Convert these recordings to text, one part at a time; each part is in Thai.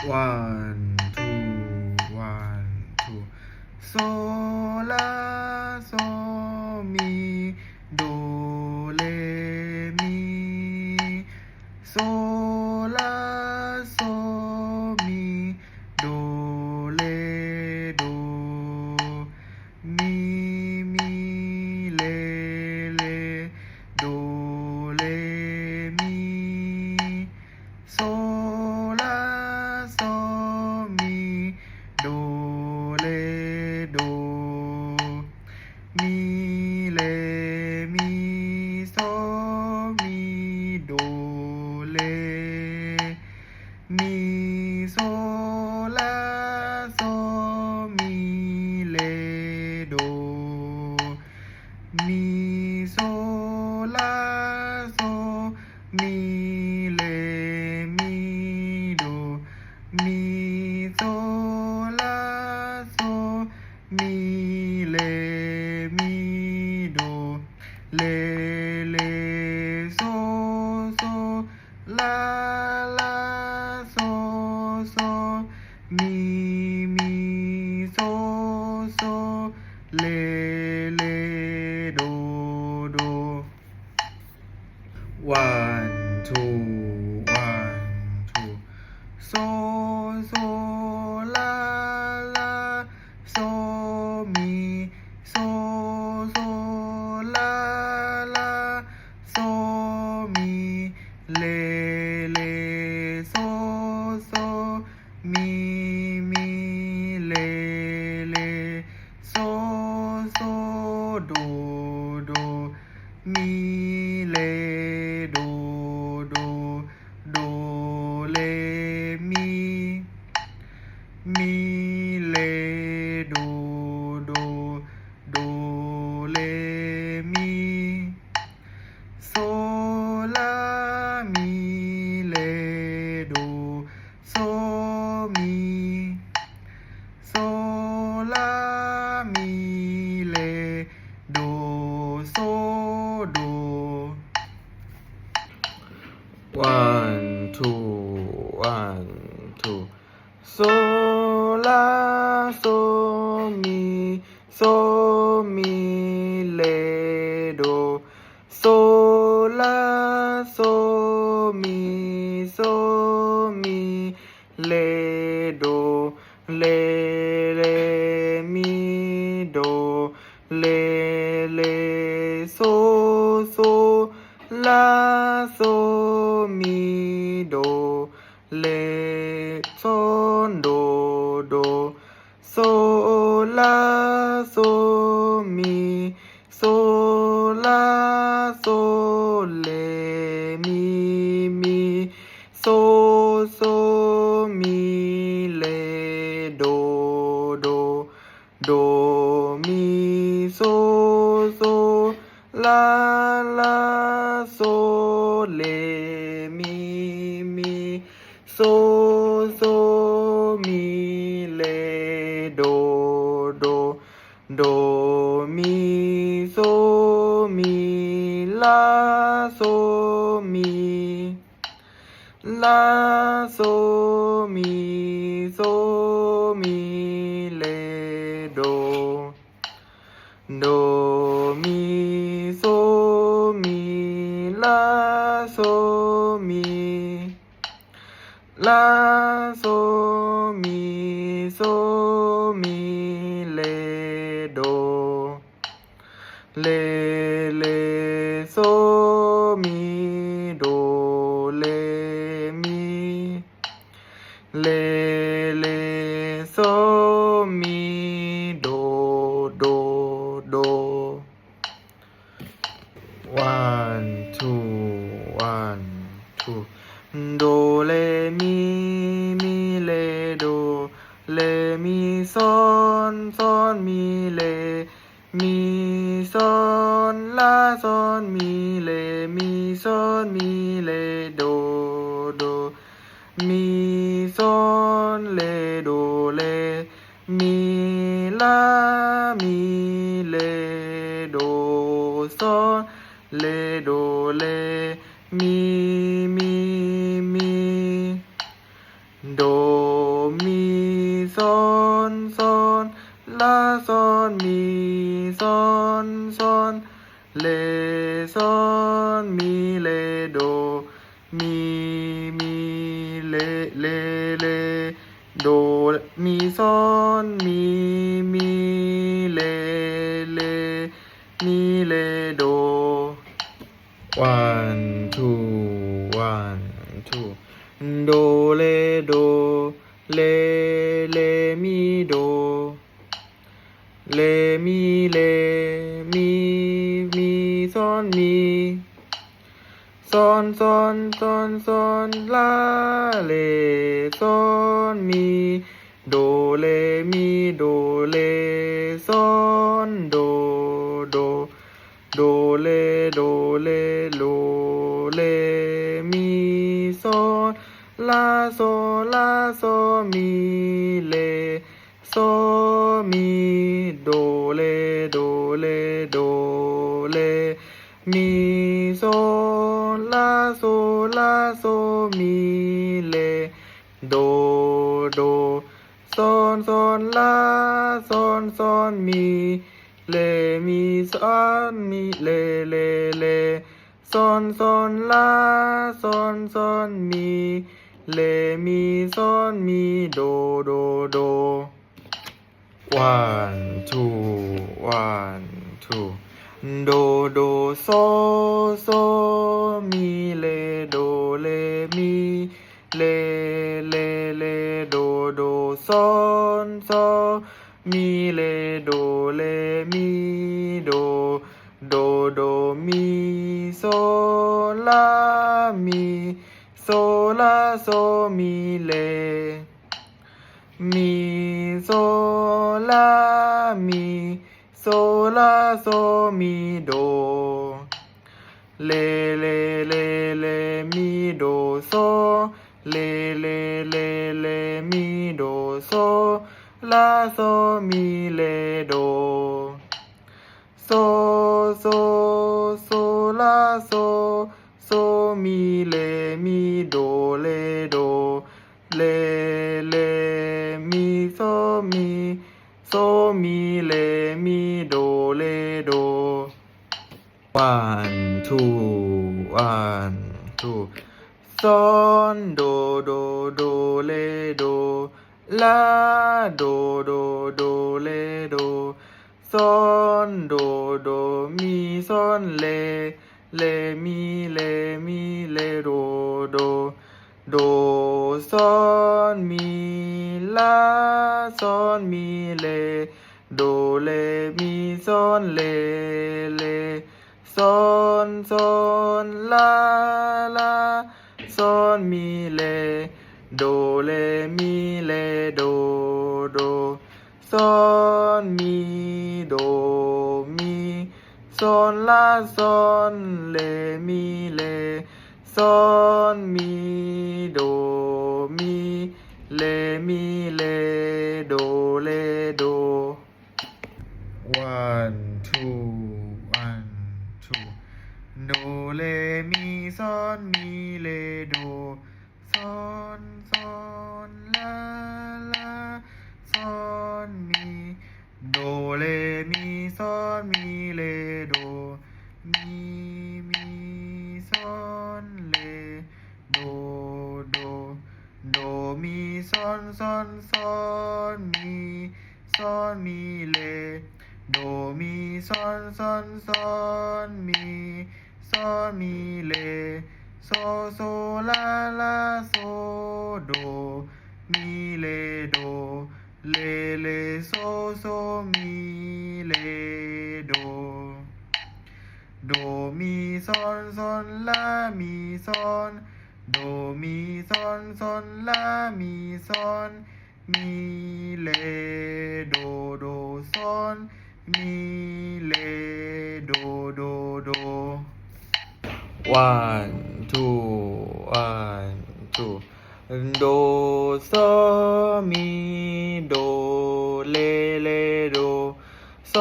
1 2 1 2 so la so mi do re mi so la so mi do re do mi mi re re do re mi so la so mi do re do mi re mi so mi do re mi so la so mi re do mi so la so mi re mi do mi so la so mi re mi do re re so so la la so so mi mi so so re re do do 1 2 1 2 so so la la so mi so so la la so mi re re so so mi mi re re so so do do mi re do do do re mi mi re do do do re mi so la mi re do so mi so la mi re do so do 1 2 1 2 so la so mi so mi re do so la so mi so mi re do re re mi do re re so so la so mi do re so do do so la so mi so la so re mi mi so so mi re do do do mi so so la la so re mi mi so so mi re do do do mi so mi la so mi la so mi so mi re do do mi so mi la so mi la so mi so mi re do re re so mi do re mi re re so mi do do do 1 2 1 2 do re mi mi re do re mi son son mi re mi son la son mi re mi son mi re do do mi son re do re mi la mi re do son re do re mi mi mi do อนซอนลาซอนมีซอนซอนเลซอนมีเลโดมีเลเลโดมีซอนมีเลมีเลโด 1 2 1 2โดเลโดเลมีโดเลมีมีซอนมีซอนลาเลซอนมีโดเลมีโดเลซอนโดเลโลเลมีซอนลาโซมีเลโซมีโดเลโดเลมีโซลาโซมีเลโดซอนลาซอนมีเลมีซอนมีเลซอนลาซอนมีเลมีซอนมีโด 1 2 1 2โดโซมีเลโดเลมีเลโดซอนมีเลโดเลมีโดมีโซลามีโซลาโซมีเลมีโซลามีโซลาโซมีโดเลมีโดโซเลมีโดโซลาโซมีเลโดโซลาโซมีเลมีโดเลเลมีโซมีเลมีโดเลโด 1 2 1 2ซอนโดเลโดลาโดเลโดซอนโดมีซอนเลมีเลโดซอนมีลาซอนมีเลโดเลมีซอนเลซอนลาซอนมีเลโดเลมีเลโดซอนมีโดมีซอนลาซอนเลมีเลซอนมีโดมีเลมีเลโดเลโด 1 2 1 2โดเลมีซอนมีเลโดซอนลาซอนมีโดเลมีซอนมีเลโดมีซอนเลโดมีซอนมีซอนมีเลโดมีซอนมีซอนมีเลโซลาโซโดมีเลโดเลโซมีเลโดมีซอนลามีซอนโดมีซอนลามีซอนมีเลโดซอนมีเลโด 1 2 1 2โดโซมีโดเลโดโซ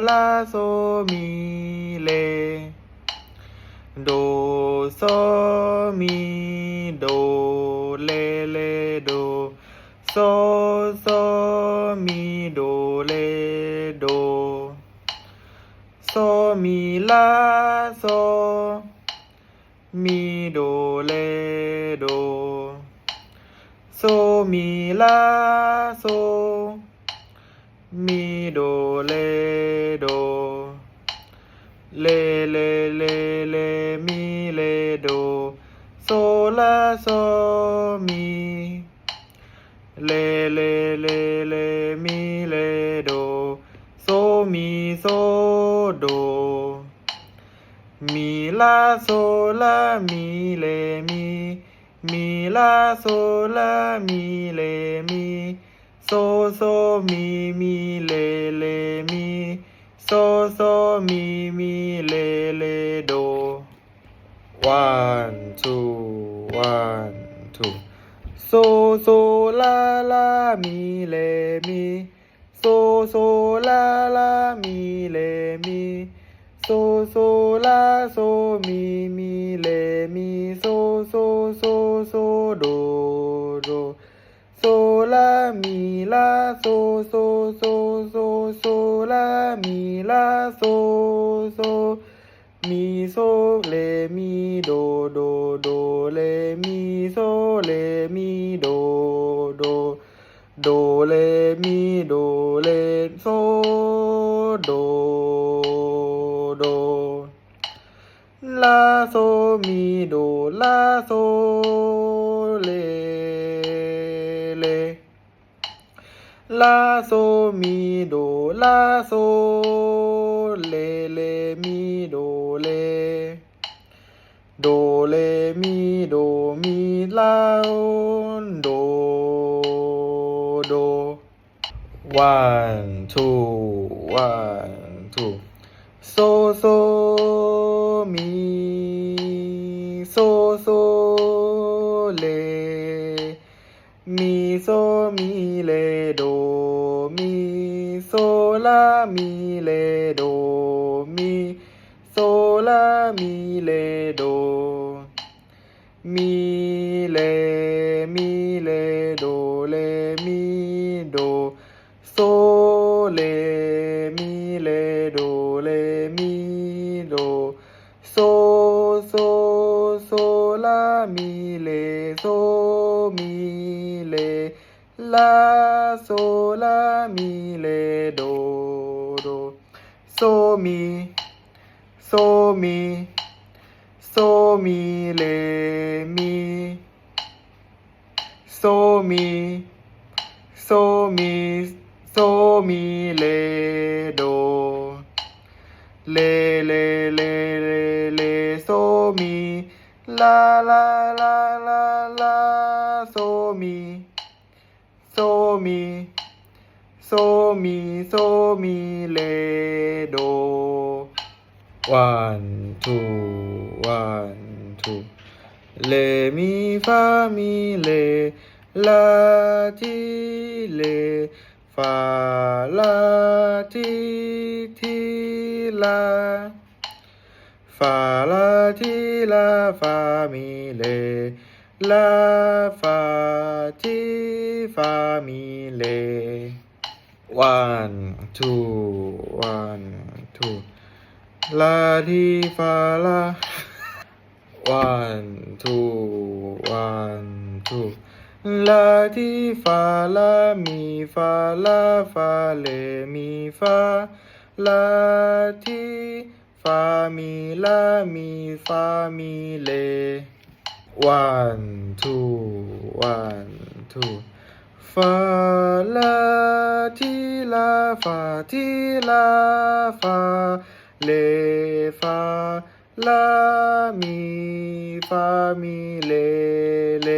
ลาโซมีเลโดโซมีโดเลโด โซโซมีโดเลโดโซมีลาโซมีโดเลโดโซมีลาโซมีโดเลโดเลเลเลเลมีเลโดโซลาโซมีเลเลเลเลมีเลโดโซมีโซโดมีลาโซลามีเลมีมีลาโซลามีเลมีโซโซมีมีเลเลมีโซโซมีมีเลเลโด 1 2 1 2โซโซลาลามีเลมีโซโซลาลามีเลมีโซโซลาโซมีมีเลมีโซโซโซโซโดโดโซลามีลาโซโซโซโซโซลามีลาโซโซมีโซเลมีโดโดโดเลมีโซเลมีโดโดโดเลมีโดเลโซโดโดลาโซมีโดลาโซเลเลลาโซมีโดลาโซเลเลมีโดเลโดเลมีโดมีลาโดโด 1 2 1 2โซโซมีโซโซเลมีโซมีเลโดมีโซลามีเลโดมีโซลามีเลโดมีเลมีเลโดเลมีโดโซเลมีเลโดเลมีโดโซโซโซลามีเลโซมีเลลาโซลามีเลโดโดโซมีโซมีโซมีเลมีโซมีโซมีโซมีเลโดเลเลเลเลเลโซมีลาลาลาลาลาโซมีโซมีโซมีโซมีเลโด 1 2 1 2เลมีฟามีเลลาทีเลฟาลาทีทีลาฟาลาทีลาฟามีเลลาฟาทีฟามีเล 1 2 1 2ลาทีฟาลา 1 2 1 2ลาทีฟาลามีฟาลาฟาเลมีฟาลาทีฟามีลามีฟามีเล1 2 1 2ฟาลาทีลาฟาทีลาฟาเลฟาลามีฟามีเลเล